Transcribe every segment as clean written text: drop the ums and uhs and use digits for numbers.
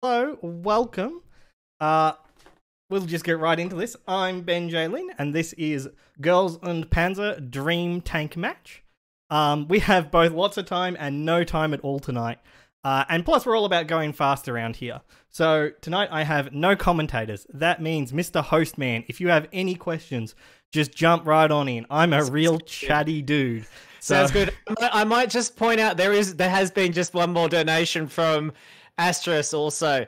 Hello, welcome. We'll just get right into this. I'm Benjlin, and this is Girls and Panzer Dream Tank Match. We have both lots of time and no time at all tonight. And plus, we're all about going fast around here. So tonight I have no commentators. That means, Mr. Hostman, if you have any questions, just jump right on in. I'm a real chatty dude. Sounds good. I might just point out there has been just one more donation from Astros also.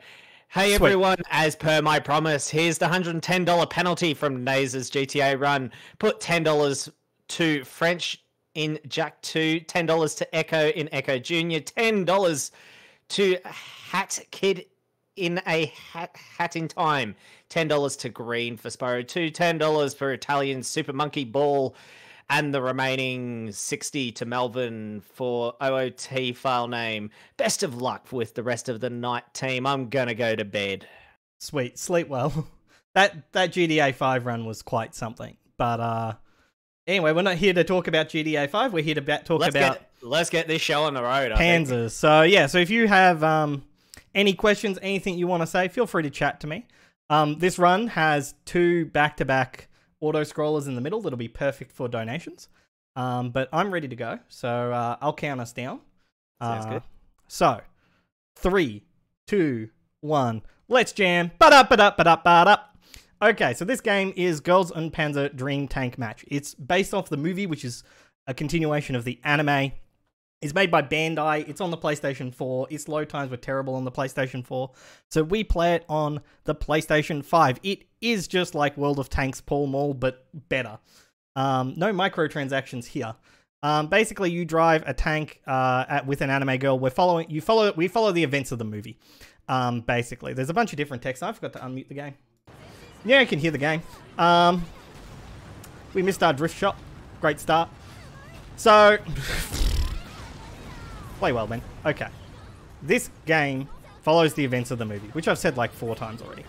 Hey Sweet. everyone, as per my promise, here's the $110 penalty from Naze's GTA run. Put $10 to French in Jack 2, $10 to Echo in Echo Jr., $10 to Hat Kid in a hat in time, $10 to Green for Sparrow 2, $10 for Italian Super Monkey Ball, and the remaining 60 to Melbourne for OOT file name. Best of luck with the rest of the night, team. I'm gonna go to bed. Sweet, sleep well. That GTA 5 run was quite something. But anyway, we're not here to talk about GTA 5. We're here to talk about let's get this show on the road. Panzer. So yeah, so if you have any questions, anything you want to say, feel free to chat to me. This run has 2 back-to-back auto scrollers in the middle that'll be perfect for donations. But I'm ready to go, so I'll count us down. Sounds good. So 3, 2, 1, let's jam. Ba-da-ba-da-ba-da-ba-da. Okay, so this game is Girls and Panzer Dream Tank Match. It's based off the movie, which is a continuation of the anime. It's made by Bandai. It's on the PlayStation 4. Its load times were terrible on the PlayStation 4. So we play it on the PlayStation 5. It is just like World of Tanks Pall Mall, but better. No microtransactions here. Basically, you drive a tank with an anime girl. We follow the events of the movie. Basically, there's a bunch of different text. I forgot to unmute the game. Yeah, you can hear the game. We missed our drift shot. Great start. So... Play well, then. Okay. This game follows the events of the movie, which I've said like 4 times already.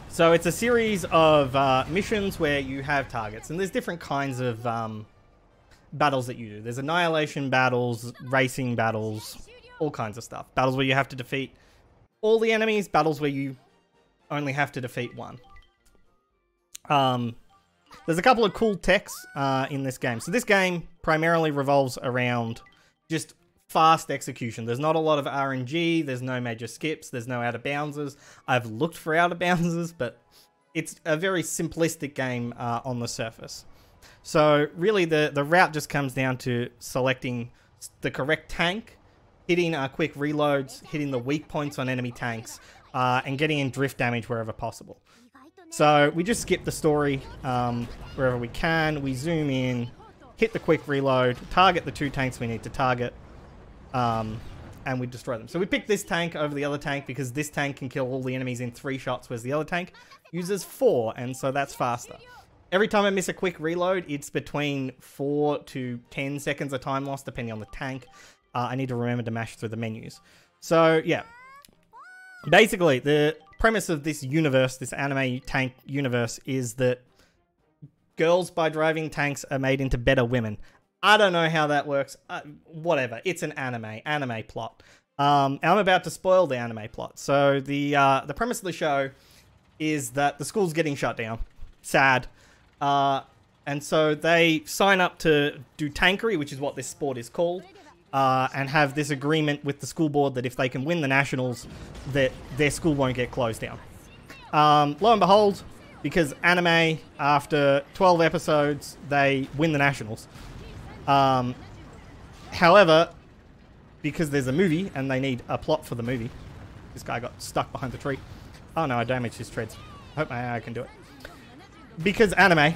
So it's a series of missions where you have targets, and there's different kinds of battles that you do. There's annihilation battles, racing battles, all kinds of stuff. Battles where you have to defeat all the enemies, battles where you only have to defeat one. There's a couple of cool techs in this game. So this game primarily revolves around just fast execution. There's not a lot of RNG, there's no major skips, there's no out of boundses. I've looked for out of boundses, but it's a very simplistic game on the surface. So really the route just comes down to selecting the correct tank, hitting quick reloads, hitting the weak points on enemy tanks, and getting in drift damage wherever possible. So we just skip the story wherever we can. We zoom in, hit the quick reload, target the 2 tanks we need to target, and we destroy them. So we pick this tank over the other tank because this tank can kill all the enemies in 3 shots, whereas the other tank uses 4, and so that's faster. Every time I miss a quick reload, it's between 4 to 10 seconds of time loss, depending on the tank. I need to remember to mash through the menus. So, yeah. Basically, the premise of this universe, this anime tank universe, is that girls by driving tanks are made into better women. I don't know how that works. Whatever. It's an anime plot. I'm about to spoil the anime plot. So the premise of the show is that the school's getting shut down. Sad. And so they sign up to do tankery, which is what this sport is called, and have this agreement with the school board that if they can win the nationals, that their school won't get closed down. Lo and behold, because anime, after 12 episodes, they win the nationals. However, because there's a movie and they need a plot for the movie, this guy got stuck behind the tree. Oh no, I damaged his treads. Hope my AI can do it. Because anime,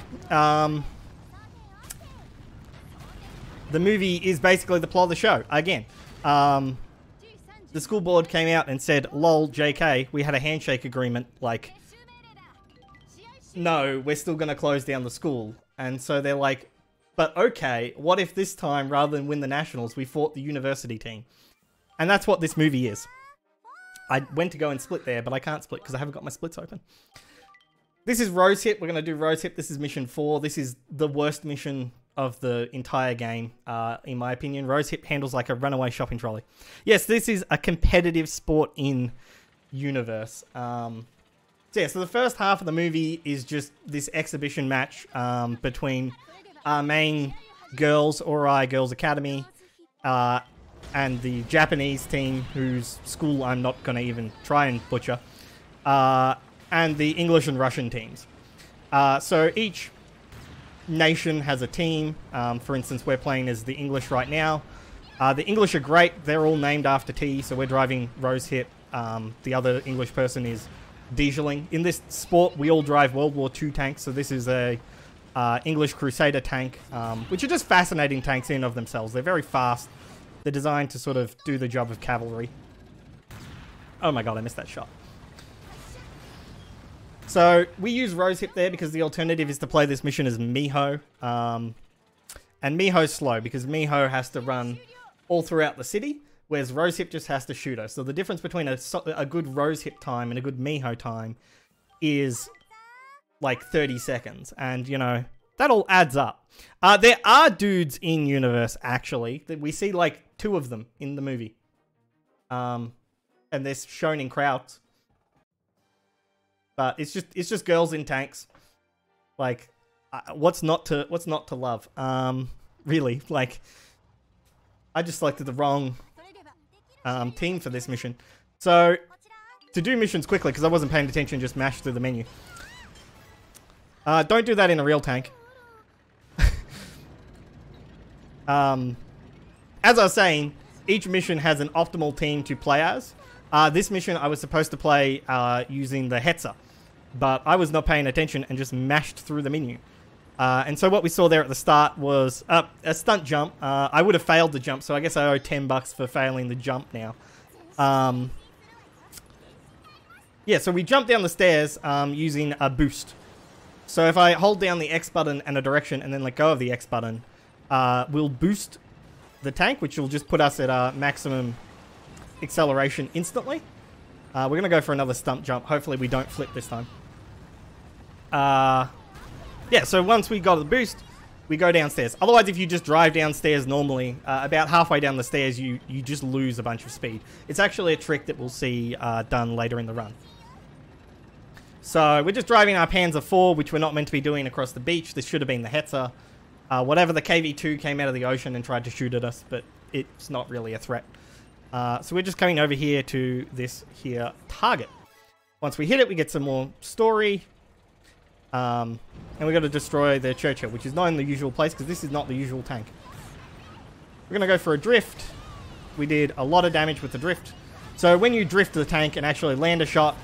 the movie is basically the plot of the show. Again, the school board came out and said, lol, JK, we had a handshake agreement, like, no, we're still going to close down the school. And so they're like, but okay, what if this time, rather than win the nationals, we fought the university team? And that's what this movie is. I went to go and split there, but I can't split because I haven't got my splits open. This is Rose Hip. We're going to do Rose Hip. This is mission 4. This is the worst mission of the entire game, in my opinion. Rosehip handles like a runaway shopping trolley. Yes, this is a competitive sport in universe. So the first half of the movie is just this exhibition match between our main girls, Ori Girls Academy, and the Japanese team, whose school I'm not going to even try and butcher, and the English and Russian teams. So each nation has a team. For instance, we're playing as the English right now. The English are great. They're all named after tea, so we're driving Rosehip. The other English person is Benjlin. In this sport, we all drive World War II tanks, so this is a English Crusader tank, which are just fascinating tanks in and of themselves. They're very fast. They're designed to sort of do the job of cavalry. Oh my god, I missed that shot. So we use Rosehip there because the alternative is to play this mission as Miho. And Miho's slow because Miho has to run all throughout the city, whereas Rosehip just has to shoot her. So the difference between a good Rosehip time and a good Miho time is like 30 seconds. And, you know, that all adds up. There are dudes in universe, actually. We see like 2 of them in the movie. And they're shown in crowds. But it's just girls in tanks. Like, what's not to love? Really, like, I just selected the wrong team for this mission. So to do missions quickly, because I wasn't paying attention, just mash through the menu. Don't do that in a real tank. As I was saying, each mission has an optimal team to play as. This mission I was supposed to play using the Hetzer, but I was not paying attention and just mashed through the menu. And so what we saw there at the start was a stunt jump. I would have failed the jump, so I guess I owe $10 for failing the jump now. Yeah, so we jumped down the stairs using a boost. So if I hold down the X button and a direction and then let go of the X button, we'll boost the tank, which will just put us at maximum acceleration instantly. We're going to go for another stunt jump. Hopefully we don't flip this time. Yeah, so once we got the boost, we go downstairs. Otherwise, if you just drive downstairs normally, about halfway down the stairs, you just lose a bunch of speed. It's actually a trick that we'll see done later in the run. So we're just driving our Panzer 4, which we're not meant to be doing across the beach. This should have been the Hetzer. Whatever, the KV-2 came out of the ocean and tried to shoot at us, but it's not really a threat. So we're just coming over here to this here target. Once we hit it, we get some more story. And we got to destroy the Churchill, which is not in the usual place because this is not the usual tank. We're going to go for a drift. We did a lot of damage with the drift. So when you drift the tank and actually land a shot,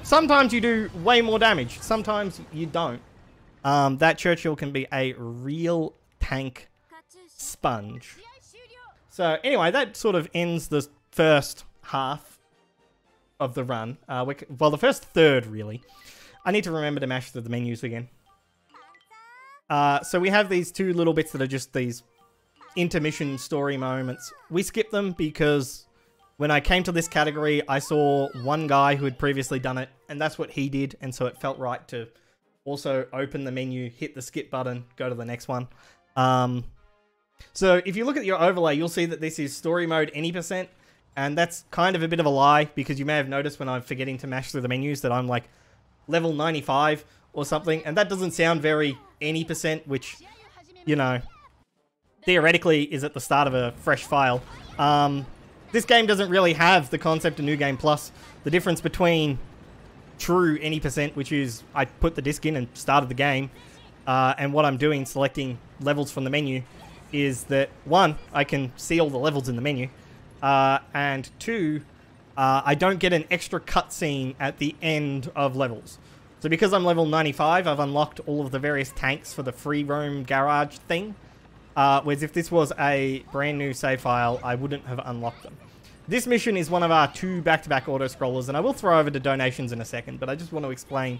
sometimes you do way more damage. Sometimes you don't. That Churchill can be a real tank sponge. So anyway, that sort of ends the first half of the run. Well, the first third, really. I need to remember to mash through the menus again. So we have these 2 little bits that are just these intermission story moments. We skip them because when I came to this category, I saw one guy who had previously done it, and that's what he did, and so it felt right to also open the menu, hit the skip button, go to the next one. So if you look at your overlay, you'll see that this is story mode any %, and that's kind of a bit of a lie, because you may have noticed when I'm forgetting to mash through the menus that I'm like level 95 or something, and that doesn't sound very any %, which, you know, theoretically is at the start of a fresh file. This game doesn't really have the concept of New Game Plus. The difference between true any %, which is I put the disc in and started the game, and what I'm doing, selecting levels from the menu, is that 1, I can see all the levels in the menu, and 2, I don't get an extra cutscene at the end of levels. So because I'm level 95, I've unlocked all of the various tanks for the free roam garage thing, whereas if this was a brand new save file, I wouldn't have unlocked them. This mission is one of our 2 back-to-back auto-scrollers, and I will throw over to donations in a second, but I just want to explain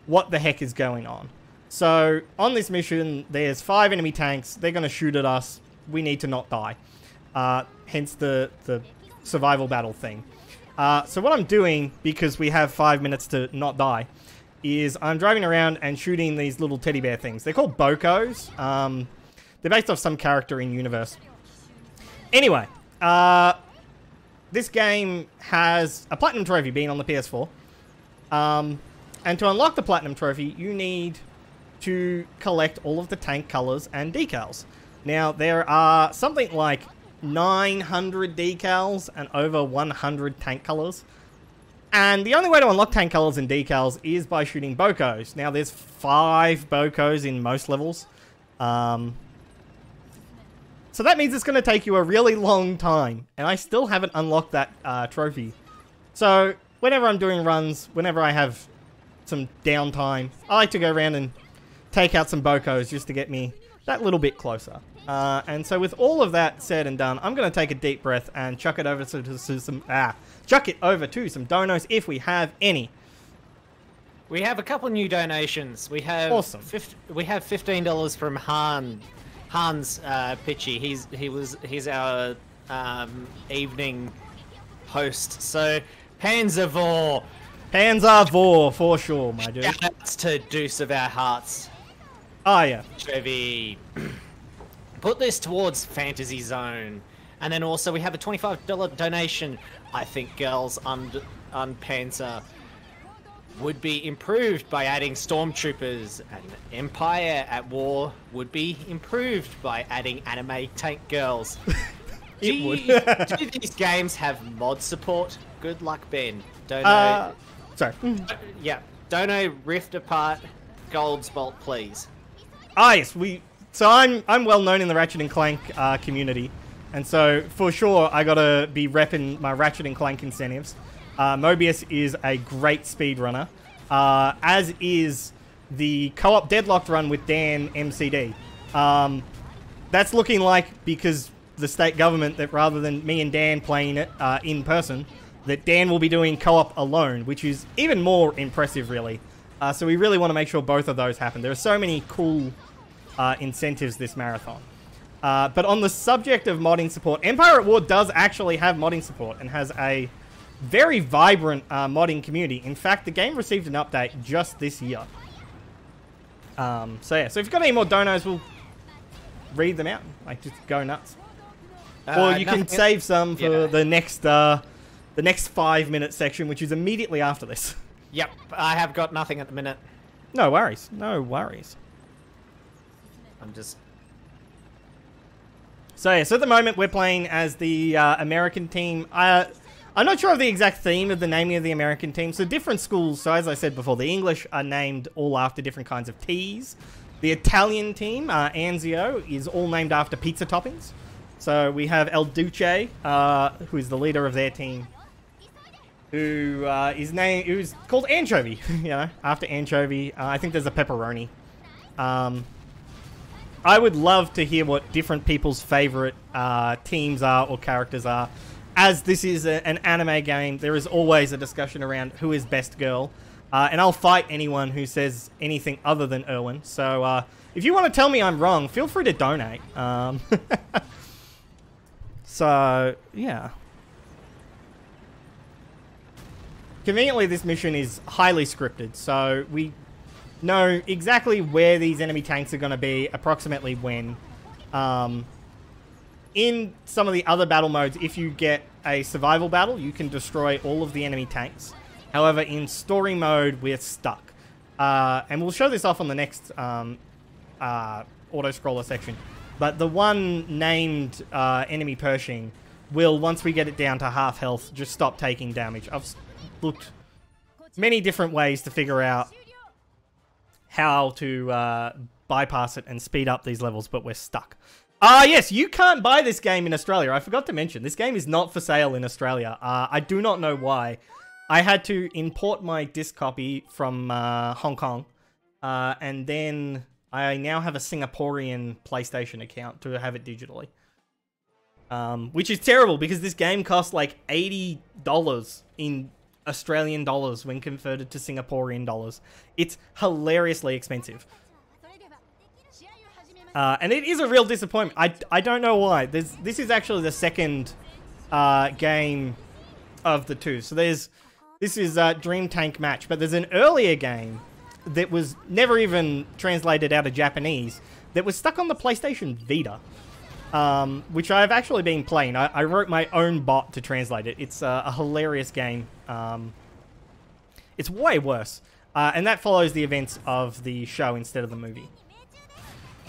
what the heck is going on. So, on this mission, there's 5 enemy tanks. They're going to shoot at us. We need to not die. Hence the survival battle thing. So what I'm doing, because we have 5 minutes to not die, is I'm driving around and shooting these little teddy bear things. They're called Bokos. They're based off some character in universe. Anyway, this game has a Platinum Trophy being on the PS4. And to unlock the Platinum Trophy, you need to collect all of the tank colors and decals. Now, there are something like 900 decals and over 100 tank colors. And the only way to unlock tank colors and decals is by shooting Bokos. Now, there's 5 Bokos in most levels. So that means it's going to take you a really long time. And I still haven't unlocked that trophy. So, whenever I'm doing runs, whenever I have some downtime, I like to go around and take out some Bokos just to get me that little bit closer. And so with all of that said and done, I'm going to take a deep breath and chuck it over to some donos if we have any. We have a couple new donations. We have awesome. We have $15 from Hans Pitchy. He's our evening host. So Panzer for sure, my dude. Shoutouts to Deuce of our hearts. Oh yeah. Chevy. Put this towards Fantasy Zone. And then also we have a $25 donation. I think girls on Panzer would be improved by adding stormtroopers, and Empire at War would be improved by adding anime tank girls. Do these games have mod support? Good luck, Ben. Dono. Sorry. Yeah. Dono Rift Apart Gold's Bolt, please. Ah, yes. So I'm well known in the Ratchet and Clank community, and so for sure I gotta be repping my Ratchet and Clank incentives. Mobius is a great speedrunner, as is the co-op Deadlocked run with Dan MCD. That's looking like, because the state government, that rather than me and Dan playing it in person, that Dan will be doing co-op alone, which is even more impressive, really. So we really want to make sure both of those happen. There are so many cool incentives this marathon. But on the subject of modding support, Empire at War does actually have modding support and has a very vibrant modding community. In fact, the game received an update just this year. So yeah, so if you've got any more donos, we'll read them out. Like, just go nuts. Or you can save some for the next 5-minute section, which is immediately after this. Yep, I have got nothing at the minute. No worries. No worries. I'm just... So yeah, so at the moment we're playing as the American team. I'm not sure of the exact theme of the naming of the American team. So different schools, so as I said before, the English are named all after different kinds of teas. The Italian team, Anzio, is all named after pizza toppings. So we have El Duce, who is the leader of their team, who's called Anchovy, you know, after anchovy. I think there's a pepperoni. I would love to hear what different people's favorite teams are or characters are. As this is an anime game, there is always a discussion around who is best girl. And I'll fight anyone who says anything other than Erwin. So if you want to tell me I'm wrong, feel free to donate. So, yeah. Conveniently, this mission is highly scripted, so we know exactly where these enemy tanks are going to be, approximately when. In some of the other battle modes, if you get a survival battle, you can destroy all of the enemy tanks. However, in story mode, we're stuck. And we'll show this off on the next auto-scroller section. But the one named enemy Pershing will, once we get it down to half health, just stop taking damage. I've looked many different ways to figure out how to bypass it and speed up these levels, but we're stuck. Yes, you can't buy this game in Australia. I forgot to mention, this game is not for sale in Australia. I do not know why. I had to import my disc copy from Hong Kong, and then I now have a Singaporean PlayStation account to have it digitally. Which is terrible, because this game costs like $80 in Australian dollars when converted to Singaporean dollars. It's hilariously expensive. And it is a real disappointment. I don't know why. This is actually the second game of the two. So this is Dream Tank Match, but there's an earlier game that was never even translated out of Japanese, that was stuck on the PlayStation Vita, which I've actually been playing. I wrote my own bot to translate it. It's a hilarious game. It's way worse. And that follows the events of the show instead of the movie.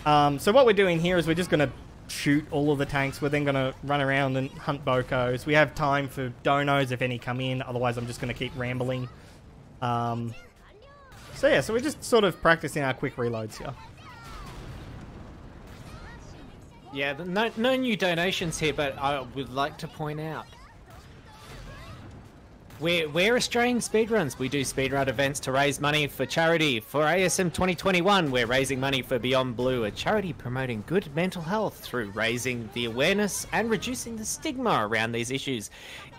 So what we're doing here is we're just going to shoot all of the tanks. We're then going to run around and hunt Bokos. We have time for donos if any come in. Otherwise, I'm just going to keep rambling. So yeah, so we're just sort of practicing our quick reloads here. Yeah, no new donations here, but I would like to point out we're Australian Speedruns. We do speedrun events to raise money for charity. For ASM 2021, we're raising money for Beyond Blue, a charity promoting good mental health through raising the awareness and reducing the stigma around these issues.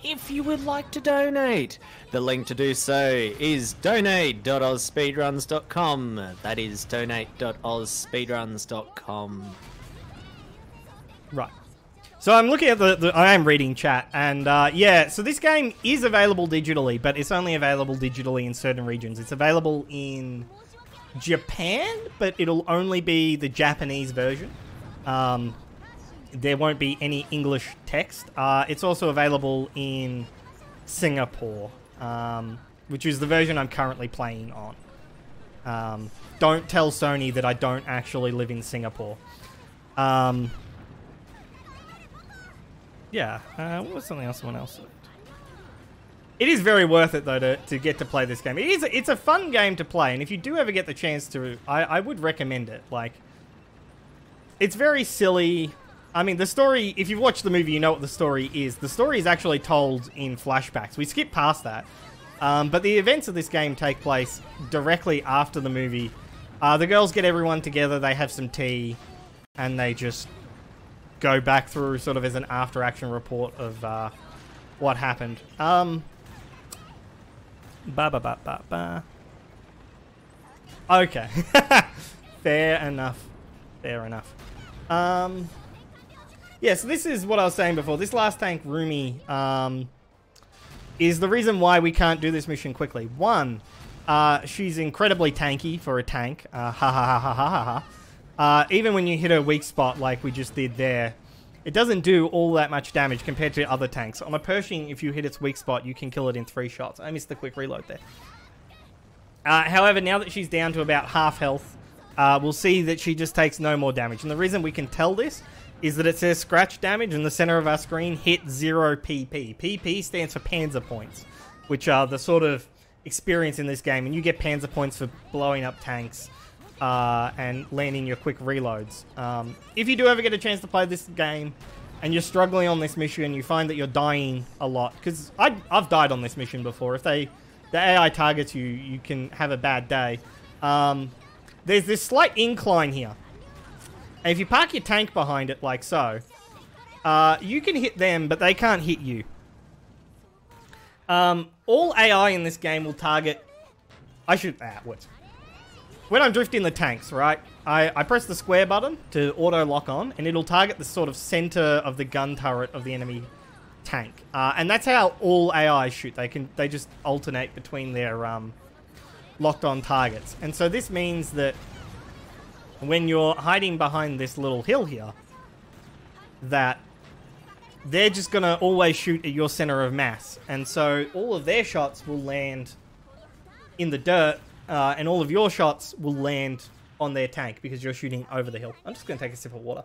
If you would like to donate, the link to do so is donate.ozspeedruns.com. That is donate.ozspeedruns.com. Right. So I'm looking at I am reading chat, and yeah, so this game is available digitally, but it's only available digitally in certain regions. It's available in Japan, but it'll only be the Japanese version. There won't be any English text. It's also available in Singapore, which is the version I'm currently playing on. Don't tell Sony that I don't actually live in Singapore. Yeah, what was something else someone else said? It is very worth it, though, to get to play this game. It's a fun game to play, and if you do ever get the chance to, I would recommend it. Like, it's very silly. I mean, the story, if you've watched the movie, you know what the story is. The story is actually told in flashbacks. We skip past that. But the events of this game take place directly after the movie. The girls get everyone together, they have some tea, and they just go back through sort of as an after-action report of what happened. Okay. Fair enough. Fair enough. Yeah, so this is what I was saying before. This last tank, Rumi, is the reason why we can't do this mission quickly. One, she's incredibly tanky for a tank. Ha ha ha ha ha ha. Even when you hit a weak spot like we just did there, it doesn't do all that much damage compared to other tanks. On a Pershing, if you hit its weak spot, you can kill it in 3 shots. I missed the quick reload there. However, now that she's down to about half health, we'll see that she just takes no more damage. And the reason we can tell this is that it says scratch damage in the center of our screen, hit 0 PP. PP stands for Panzer points, which are the sort of experience in this game. And you get Panzer points for blowing up tanks. And landing your quick reloads. If you do ever get a chance to play this game and you're struggling on this mission and you find that you're dying a lot, because I've died on this mission before. If the AI targets you, you can have a bad day. There's this slight incline here. And if you park your tank behind it like so, you can hit them, but they can't hit you. All AI in this game will target... When I'm drifting the tanks, right, I press the square button to auto-lock on, and it'll target the sort of center of the gun turret of the enemy tank. And that's how all AI shoot. They just alternate between their locked-on targets. And so this means that when you're hiding behind this little hill here, that they're just going to always shoot at your center of mass. And so all of their shots will land in the dirt, and all of your shots will land on their tank because you're shooting over the hill. I'm just going to take a sip of water.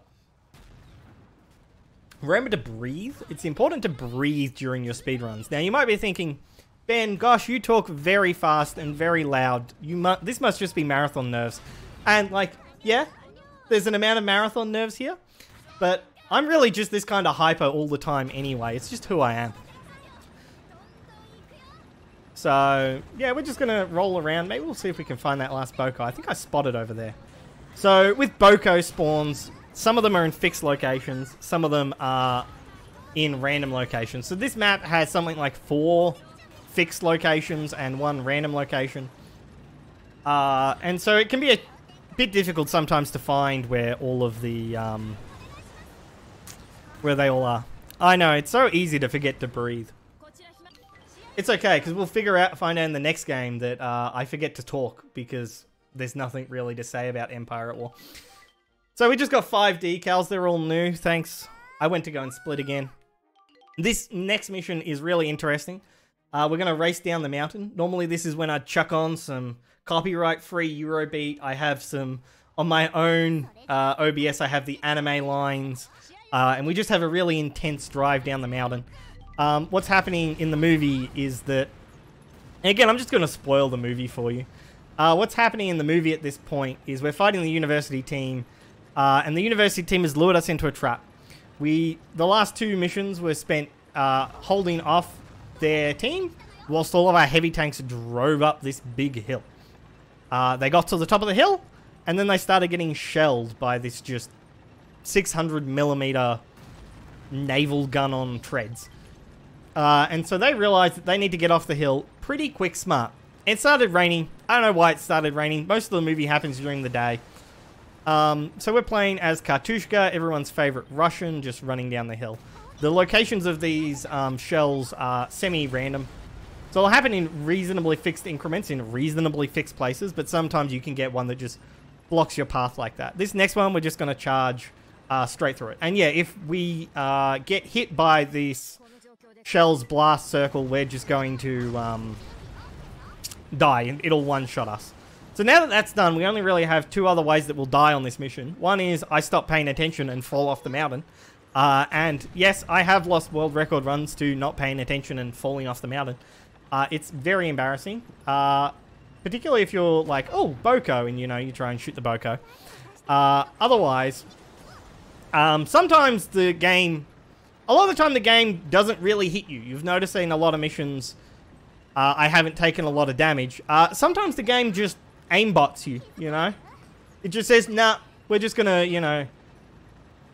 Remember to breathe. It's important to breathe during your speedruns. Now, you might be thinking, Ben, gosh, you talk very fast and very loud. This must just be marathon nerves. And, like, yeah, there's an amount of marathon nerves here. But I'm really just this kind of hyper all the time anyway. It's just who I am. So, yeah, we're just going to roll around. Maybe we'll see if we can find that last Boko. I think I spotted over there. So, with Boko spawns, some of them are in fixed locations. Some of them are in random locations. So, this map has something like 4 fixed locations and 1 random location. And so, it can be a bit difficult sometimes to find where all of the... where they all are. I know, it's so easy to forget to breathe. It's okay, because we'll find out in the next game that I forget to talk because there's nothing really to say about Empire at War. So we just got 5 decals. They're all new. Thanks. I went to go and split again. This next mission is really interesting. We're going to race down the mountain. Normally this is when I chuck on some copyright-free Eurobeat. I have some, on my own OBS, I have the anime lines. And we just have a really intense drive down the mountain. What's happening in the movie is that... Again, I'm just going to spoil the movie for you. What's happening in the movie at this point is we're fighting the university team. And the university team has lured us into a trap. The last 2 missions were spent holding off their team whilst all of our heavy tanks drove up this big hill. They got to the top of the hill and then they started getting shelled by this just 600mm naval gun on treads. And so they realized that they need to get off the hill pretty quick smart. It started raining. I don't know why it started raining. Most of the movie happens during the day. So we're playing as Kartushka, everyone's favorite Russian, just running down the hill. The locations of these shells are semi-random. So it'll happen in reasonably fixed increments, in reasonably fixed places, but sometimes you can get one that just blocks your path like that. This next one, we're just going to charge straight through it. And yeah, if we get hit by this shell's blast circle, we're just going to die, and it'll one-shot us. So now that that's done, we only really have 2 other ways that we'll die on this mission. One is I stop paying attention and fall off the mountain. And yes, I have lost world record runs to not paying attention and falling off the mountain. It's very embarrassing. Particularly if you're like, oh, Boko, and you try and shoot the Boko. Otherwise, sometimes the game... A lot of the time the game doesn't really hit you. You've noticed in a lot of missions, I haven't taken a lot of damage. Sometimes the game just aimbots you, It just says, nah, we're just gonna,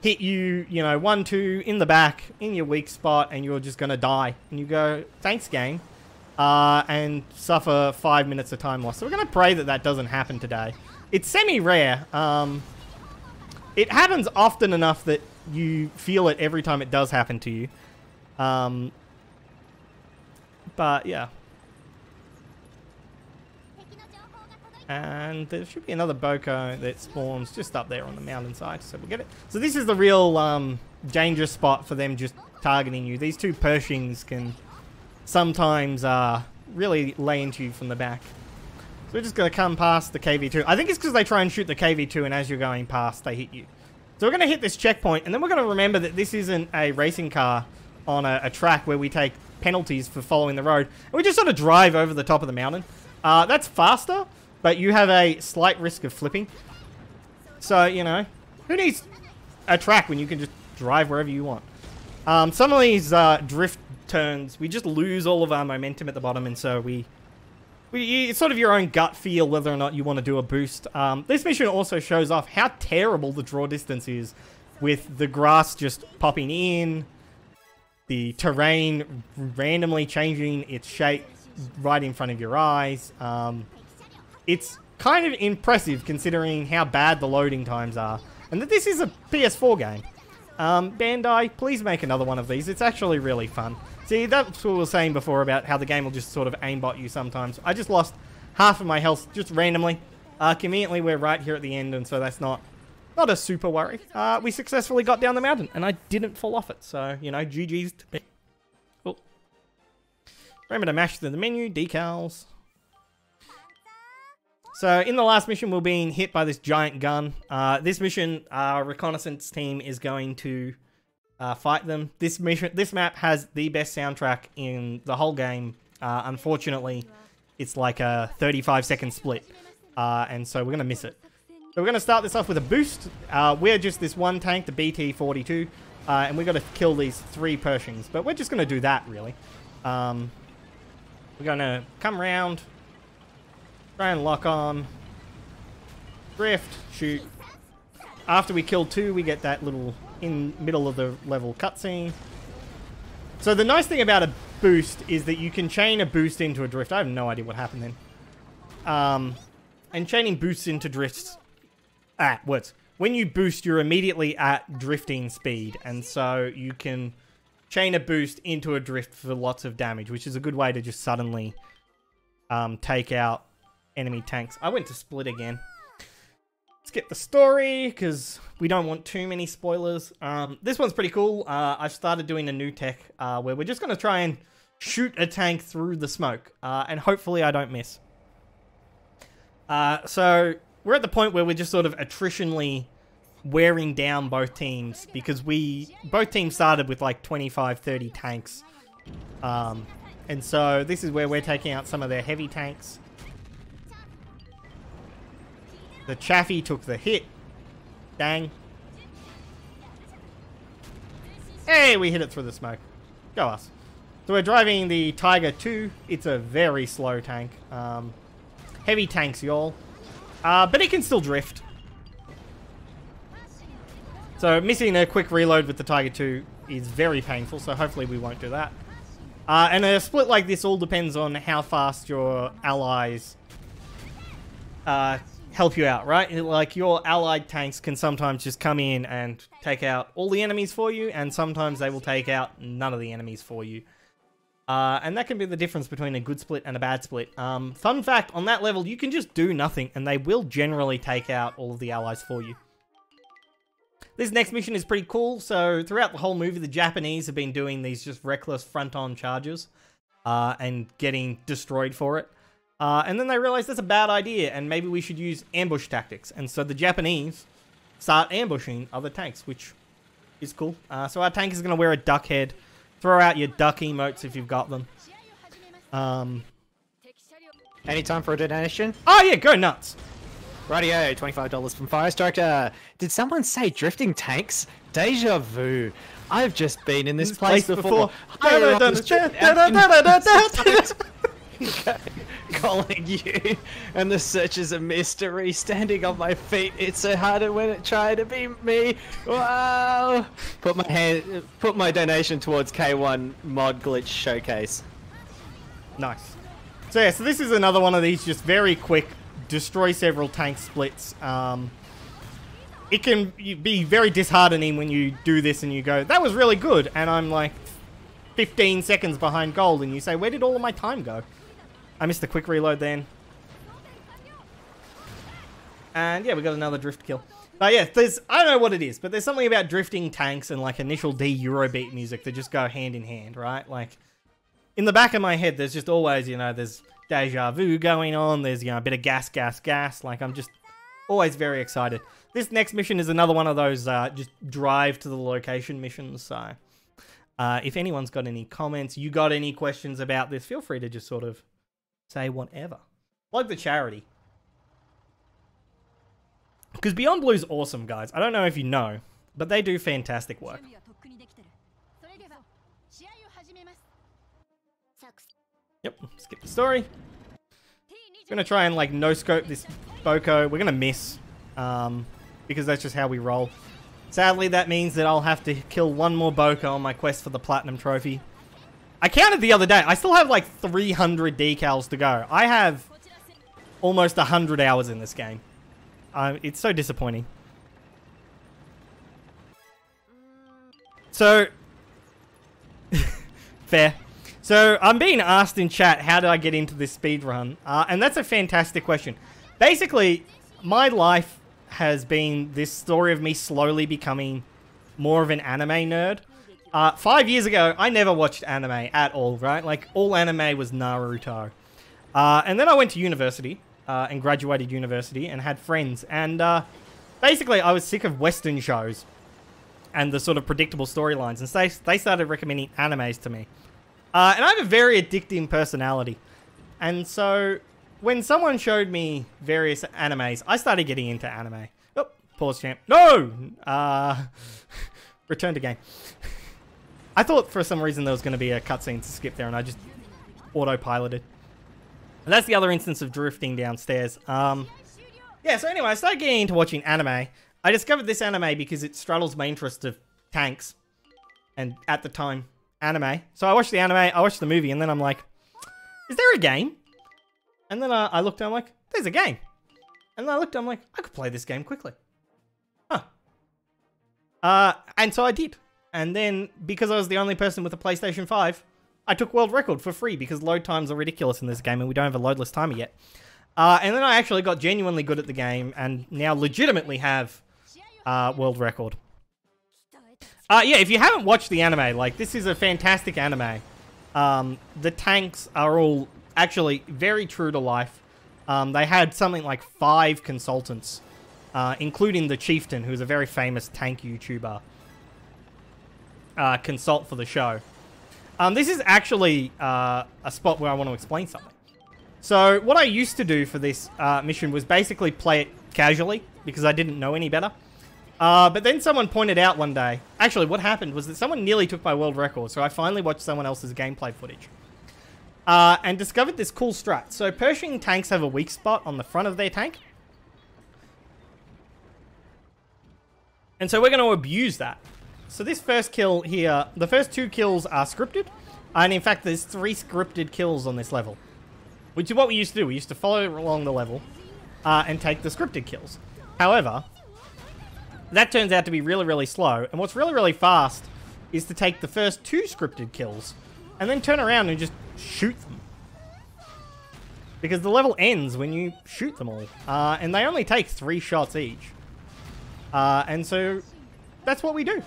hit you, 1-2 in the back, in your weak spot, and you're just gonna die. And you go, thanks, game. And suffer 5 minutes of time loss. So we're gonna pray that that doesn't happen today. It's semi-rare. It happens often enough that you feel it every time it does happen to you. But, yeah. And there should be another Boko that spawns just up there on the mountainside, so we'll get it. So this is the real danger spot for them just targeting you. These 2 Pershings can sometimes really lay into you from the back. So we're just going to come past the KV-2. I think it's because they try and shoot the KV-2 and as you're going past, they hit you. So we're going to hit this checkpoint, and then we're going to remember that this isn't a racing car on a track where we take penalties for following the road. And we just sort of drive over the top of the mountain. That's faster. But you have a slight risk of flipping. So, who needs a track when you can just drive wherever you want? Some of these drift turns, we just lose all of our momentum at the bottom, and so it's sort of your own gut feel whether or not you want to do a boost. This mission also shows off how terrible the draw distance is, with the grass just popping in, the terrain randomly changing its shape right in front of your eyes. It's kind of impressive considering how bad the loading times are. And that this is a PS4 game. Bandai, please make another one of these. It's actually really fun. See, that's what we were saying before about how the game will just sort of aimbot you sometimes. I just lost half of my health just randomly. Conveniently, we're right here at the end, and so that's not a super worry. We successfully got down the mountain, and I didn't fall off it. So, GG's to me. Cool. Remember to mash the menu, decals. So, in the last mission, we're being hit by this giant gun. This mission, our reconnaissance team is going to fight them. This map has the best soundtrack in the whole game. Unfortunately, it's like a 35-second split, and so we're going to miss it. So we're going to start this off with a boost. We're just this one tank, the BT-42, and we've got to kill these 3 Pershings. But we're just going to do that, really. We're going to come around. Try and lock on. Drift. Shoot. After we kill 2, we get that little in middle of the level cutscene. So the nice thing about a boost is that you can chain a boost into a drift. I have no idea what happened then. And chaining boosts into drifts... words. When you boost, you're immediately at drifting speed. And so you can chain a boost into a drift for lots of damage, which is a good way to just suddenly take out enemy tanks. I went to split again. skip the story because we don't want too many spoilers. This one's pretty cool. I've started doing a new tech where we're just going to try and shoot a tank through the smoke, and hopefully I don't miss. So we're at the point where we're just sort of attritionally wearing down both teams because both teams started with like 25-30 tanks. And so this is where we're taking out some of their heavy tanks. The Chaffee took the hit. Dang. Hey, we hit it through the smoke. Go us. So we're driving the Tiger 2. It's a very slow tank. Heavy tanks, y'all. But it can still drift. So missing a quick reload with the Tiger 2 is very painful, so hopefully we won't do that. And a split like this all depends on how fast your allies help you out, right? Like, your allied tanks can sometimes just come in and take out all the enemies for you, and sometimes they will take out none of the enemies for you. And that can be the difference between a good split and a bad split. Fun fact, on that level, you can just do nothing, and they will generally take out all of the allies for you. This next mission is pretty cool. So throughout the whole movie, the Japanese have been doing these just reckless front-on charges and getting destroyed for it. And then they realized that's a bad idea and maybe we should use ambush tactics. And so the Japanese start ambushing other tanks, which is cool. So our tank is going to wear a duck head. Throw out your duck emotes if you've got them. Any time for a donation? Oh yeah, go nuts. Radio, $25 from Firestriker. Did someone say drifting tanks? Deja vu. I've just been in this place before. Calling you, and the search is a mystery. Standing on my feet, it's so hard when it tried to be me. Wow! Put my donation towards K1 mod glitch showcase. Nice. So yeah, so this is another one of these just very quick, destroy several tank splits. It can be very disheartening when you do this and you go, that was really good, and I'm like 15 seconds behind gold, and you say, where did all of my time go? I missed the quick reload then. And yeah, we got another drift kill. But yeah, I don't know what it is, but there's something about drifting tanks and like initial D Eurobeat music that just go hand in hand, right? Like, in the back of my head, there's just always, you know, there's deja vu going on. There's, you know, a bit of gas. Like, I'm just always very excited. This next mission is another one of those just drive to the location missions. So if anyone's got any comments, you got any questions about this, feel free to just sort of say whatever. Plug the charity. Because Beyond Blue's awesome, guys. I don't know if you know, but they do fantastic work. Yep, skip the story. We're gonna try and like no-scope this Boko. We're gonna miss, because that's just how we roll. Sadly, that means that I'll have to kill one more Boko on my quest for the Platinum Trophy. I counted the other day. I still have like 300 decals to go. I have almost 100 hours in this game. It's so disappointing. So, fair. So, I'm being asked in chat, how did I get into this speedrun? And that's a fantastic question. Basically, my life has been this story of me slowly becoming more of an anime nerd. 5 years ago, I never watched anime at all, right? Like, all anime was Naruto. And then I went to university, and graduated university, and had friends. And basically, I was sick of Western shows and the sort of predictable storylines. And so they started recommending animes to me. And I have a very addicting personality. And so, when someone showed me various animes, I started getting into anime. Oh, pause champ. No! Return to game. I thought for some reason there was going to be a cutscene to skip there, and I just autopiloted. And that's the other instance of drifting downstairs. Yeah, so anyway, I started getting into watching anime. I discovered this anime because it straddles my interest of tanks. And at the time, anime. So I watched the anime, I watched the movie, and then I'm like, is there a game? And then I looked and I'm like, there's a game. And then I looked and I'm like, I could play this game quickly. Huh. And so I did. And then, because I was the only person with a PlayStation 5, I took world record for free because load times are ridiculous in this game and we don't have a loadless timer yet. And then I actually got genuinely good at the game and now legitimately have world record. Yeah, if you haven't watched the anime, like, this is a fantastic anime. The tanks are all actually very true to life. They had something like 5 consultants, including the Chieftain, who's a very famous tank YouTuber, consult for the show. This is actually a spot where I want to explain something. So what I used to do for this mission was basically play it casually, because I didn't know any better. But then someone pointed out one day, actually what happened was that someone nearly took my world record, so I finally watched someone else's gameplay footage. And discovered this cool strat. So Pershing tanks have a weak spot on the front of their tank. And so we're going to abuse that. So this first kill here, the first 2 kills are scripted. And in fact, there's 3 scripted kills on this level. Which is what we used to do. We used to follow along the level and take the scripted kills. However, that turns out to be really, really slow. And what's really, really fast is to take the first 2 scripted kills and then turn around and just shoot them. Because the level ends when you shoot them all. And they only take 3 shots each. And so that's what we do.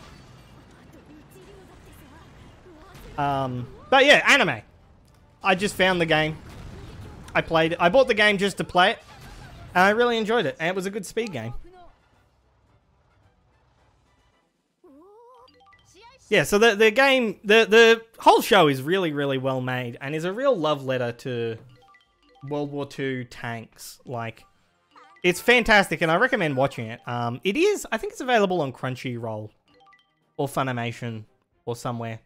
But yeah, anime. I just found the game. I played it. I bought the game just to play it. And I really enjoyed it. And it was a good speed game. Yeah, so the game, the whole show is really, really well made. And is a real love letter to World War II tanks. Like, it's fantastic. And I recommend watching it. It is, I think it's available on Crunchyroll. Or Funimation. Or somewhere.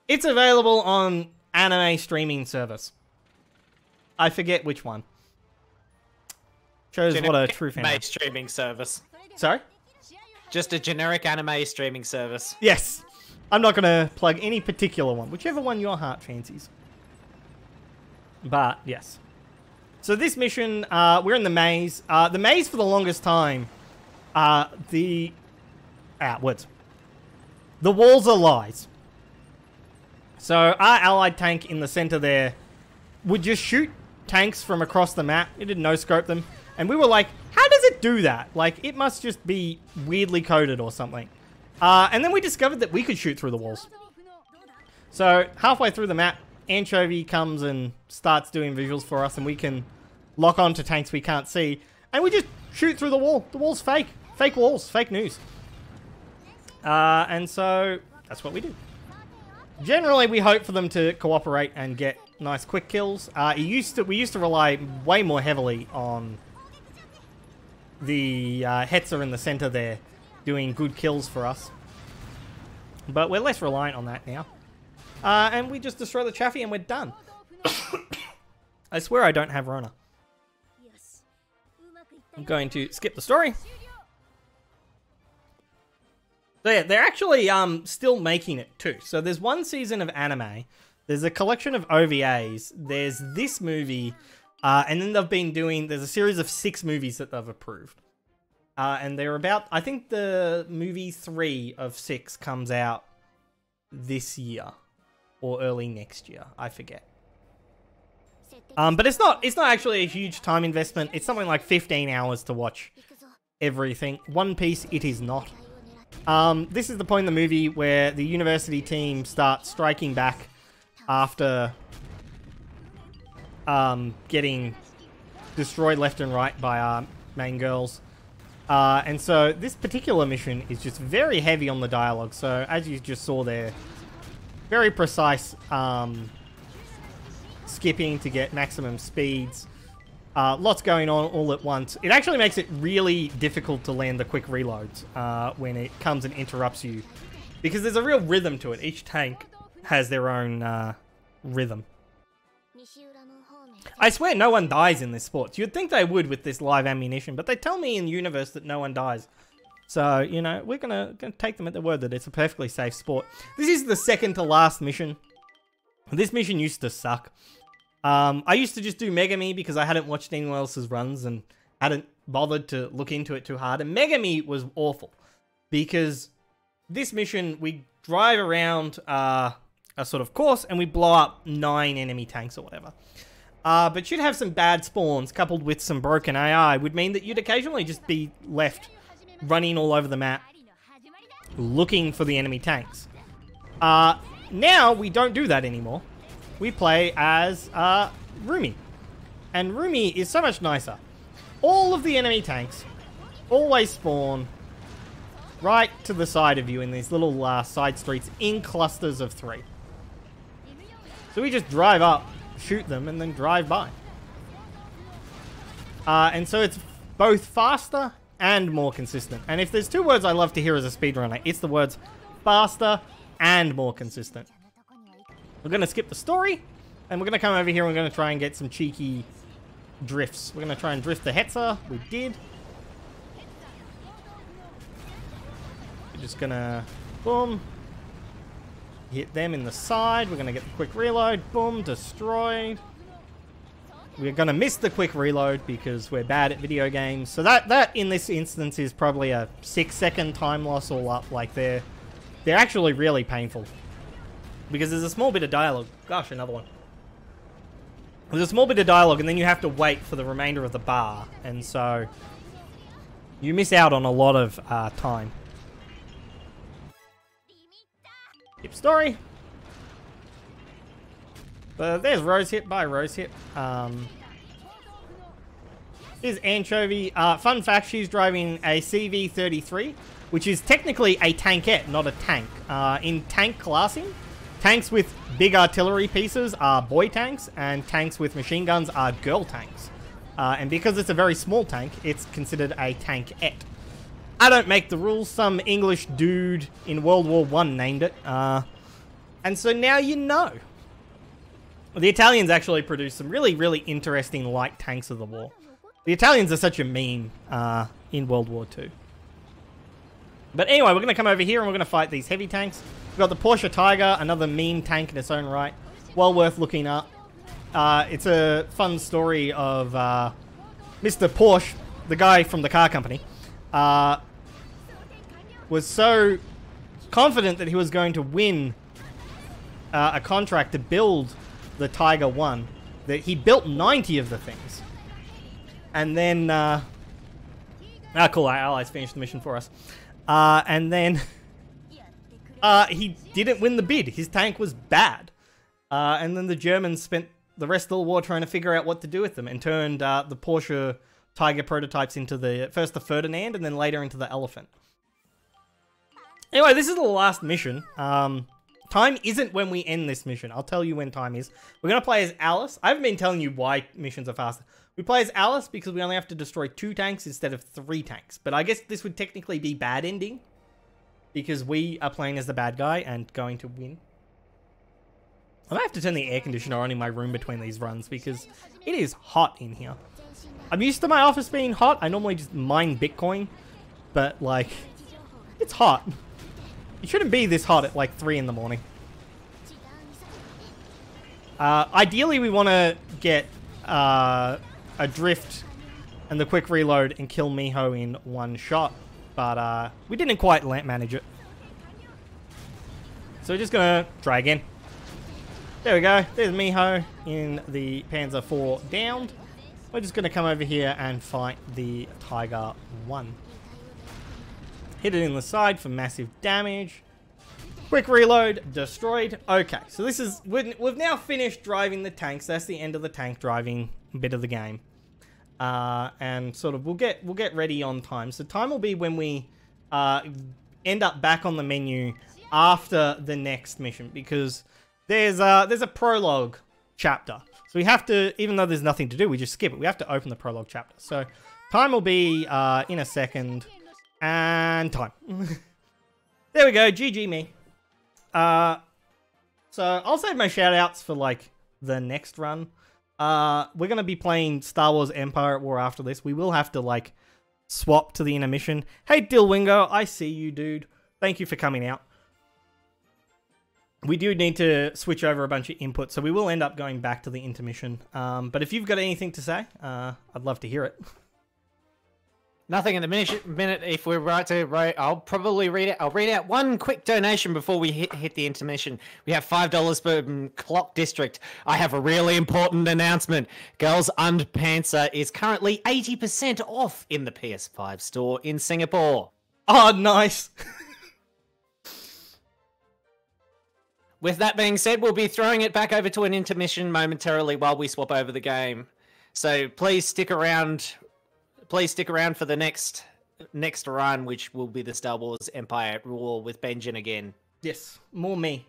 It's available on anime streaming service. I forget which one. Shows what a true fan. Anime streaming service. Sorry? Just a generic anime streaming service. Yes. I'm not going to plug any particular one. Whichever one your heart fancies. But, yes. So this mission, we're in the maze. The maze for the longest time, the walls are lies. So our allied tank in the center there would just shoot tanks from across the map. It didn't no-scope them. And we were like, how does it do that? Like, it must just be weirdly coded or something. And then we discovered that we could shoot through the walls. So halfway through the map, Anchovy comes and starts doing visuals for us, and we can lock on to tanks we can't see. And we just shoot through the wall. The wall's fake. Fake walls. Fake news. And so that's what we do. Generally, we hope for them to cooperate and get nice quick kills. We used to rely way more heavily on the Hetzer in the center there doing good kills for us. But we're less reliant on that now. And we just destroy the Chaffee and we're done. I swear I don't have Rona. I'm going to skip the story. So yeah, they're actually still making it too. So there's one season of anime. There's a collection of OVAs. There's this movie. And then they've been doing... There's a series of 6 movies that they've approved. And they're about... I think the movie 3 of 6 comes out this year. Or early next year. I forget. But it's not actually a huge time investment. It's something like 15 hours to watch everything. One Piece, it is not. This is the point in the movie where the university team starts striking back after getting destroyed left and right by our main girls. And so this particular mission is just very heavy on the dialogue. So as you just saw there, very precise skipping to get maximum speeds. Lots going on all at once. It actually makes it really difficult to land the quick reloads when it comes and interrupts you. Because there's a real rhythm to it. Each tank has their own rhythm. I swear no one dies in this sport. You'd think they would with this live ammunition, but they tell me in the universe that no one dies. So, you know, we're gonna take them at their word that it's a perfectly safe sport. This is the second to last mission. This mission used to suck. I used to just do Megami because I hadn't watched anyone else's runs and hadn't bothered to look into it too hard. And Megami was awful because this mission, we drive around a sort of course and we blow up 9 enemy tanks or whatever. but you'd have some bad spawns coupled with some broken AI would mean that you'd occasionally just be left running all over the map looking for the enemy tanks. Now we don't do that anymore. We play as Rumi. And Rumi is so much nicer. All of the enemy tanks always spawn right to the side of you in these little side streets in clusters of 3. So we just drive up, shoot them, and then drive by. And so it's both faster and more consistent. And if there's 2 words I love to hear as a speedrunner, it's the words faster and more consistent. We're going to skip the story, and we're going to come over here and we're going to try and get some cheeky drifts. We're going to try and drift the Hetzer. We did. We're just going to, boom, hit them in the side. We're going to get the quick reload. Boom, destroyed. We're going to miss the quick reload because we're bad at video games. So that in this instance is probably a 6-second time loss all up. Like they're actually really painful. Because there's a small bit of dialogue. Gosh, another one. There's a small bit of dialogue and then you have to wait for the remainder of the bar. And so you miss out on a lot of time. Skip story. But there's Rosehip. Bye, Rosehip. Here's Anchovy. Fun fact, she's driving a CV-33, which is technically a tankette, not a tank. In tank classing, tanks with big artillery pieces are boy tanks, and tanks with machine guns are girl tanks. And because it's a very small tank, it's considered a tankette. I don't make the rules. Some English dude in World War I named it. And so now you know. The Italians actually produced some really, really interesting light tanks of the war. The Italians are such a meme in World War II. But anyway, we're going to come over here and we're going to fight these heavy tanks. We've got the Porsche Tiger, another meme tank in its own right. Well worth looking up. It's a fun story of Mr. Porsche, the guy from the car company, was so confident that he was going to win a contract to build the Tiger 1 that he built 90 of the things. And then cool, our allies finished the mission for us. And then he didn't win the bid. His tank was bad. And then the Germans spent the rest of the war trying to figure out what to do with them and turned the Porsche Tiger prototypes into first the Ferdinand and then later into the Elephant. Anyway, this is the last mission. Time isn't when we end this mission. I'll tell you when time is. We're going to play as Alice. I haven't been telling you why missions are faster. We play as Alice because we only have to destroy 2 tanks instead of 3 tanks. But I guess this would technically be bad ending because we are playing as the bad guy and going to win. I might have to turn the air conditioner on in my room between these runs because it is hot in here. I'm used to my office being hot. I normally just mine Bitcoin, but like, it's hot. It shouldn't be this hot at like 3 in the morning. Ideally, we want to get a drift and the quick reload and kill Miho in one shot, but we didn't quite manage it. So we're just going to try again. There we go. There's Miho in the Panzer 4 downed. We're just going to come over here and fight the Tiger 1. Hit it in the side for massive damage. Quick reload, destroyed. Okay, so this is... We've now finished driving the tanks. That's the end of the tank driving bit of the game. And sort of we'll get ready on time. So time will be when we end up back on the menu after the next mission. Because there's a prologue chapter. So we have to... Even though there's nothing to do, we just skip it. We have to open the prologue chapter. So time will be in a second. And time. There we go. GG me. So I'll save my shoutouts for like the next run. We're going to be playing Star Wars Empire at War after this. We will have to like swap to the intermission. Hey Dilwingo, I see you, dude. Thank you for coming out. We do need to switch over a bunch of input, so we will end up going back to the intermission. But if you've got anything to say, I'd love to hear it. Nothing in the minute. If we're right to right, I'll probably read it. I'll read out one quick donation before we hit the intermission. We have $5 for Clock District. I have a really important announcement. Girls und Panzer is currently 80% off in the PS5 store in Singapore. Oh, nice. With that being said, we'll be throwing it back over to an intermission momentarily while we swap over the game. So please stick around. Please stick around for the next run, which will be the Star Wars Empire War with Benjlin again. Yes, more me.